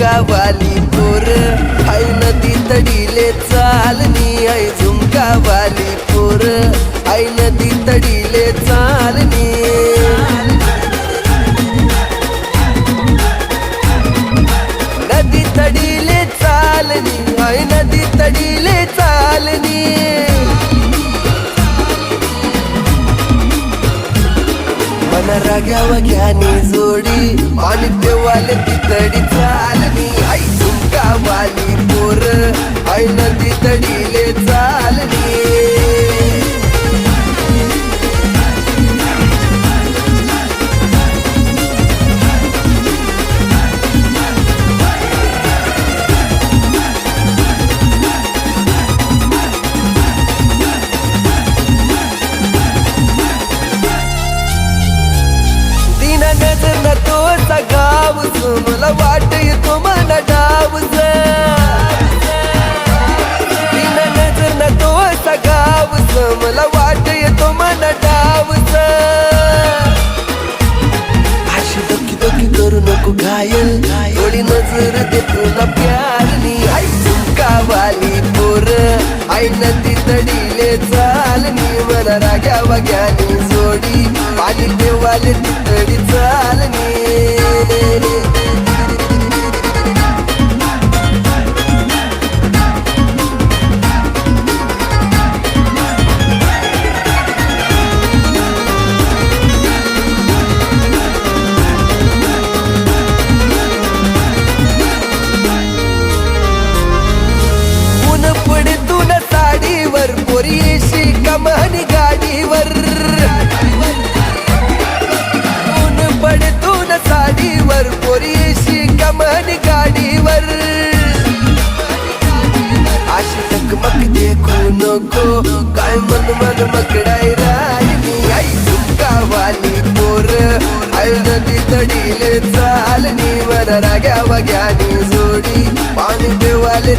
झुमकावाली पोर आई नदी तडीले चालनी आई झुमकावाली पोर आई नदी तडीले चालनी नदी तडीले चालनी आई नदी तडीले चालनी मन राग्यावा घ्यानी जोडी आणि देवाले तितडी चालनी आई झुमकावाली पोर आई नदी तडीले चालनी नजर न तोचा गावच मला वाट येतो मला डावच तीन नजर न तोचा गावच मला वाट येतो मला डावच अशी दोकी दोकी करू नको घायल थोडी नजर दे तुला प्यारनी आई झुमकावाली पोर आई नदी तडीले चालनी मला राग्या वाग्यानी जोडी पाणी देवाले तितडी चालनी ऊन पडे तू न साडीवर पोरी येशी कमानी गाडीवर साडीवर पोरीशी कमानी गाडीवर अशी टकमक देखू नको काय मन मन मकडाय राहिली आई झुमकावाली पोर आई नदी तडीले चालनी मन राग्या वाग्यानी जोडी पाणी देवाले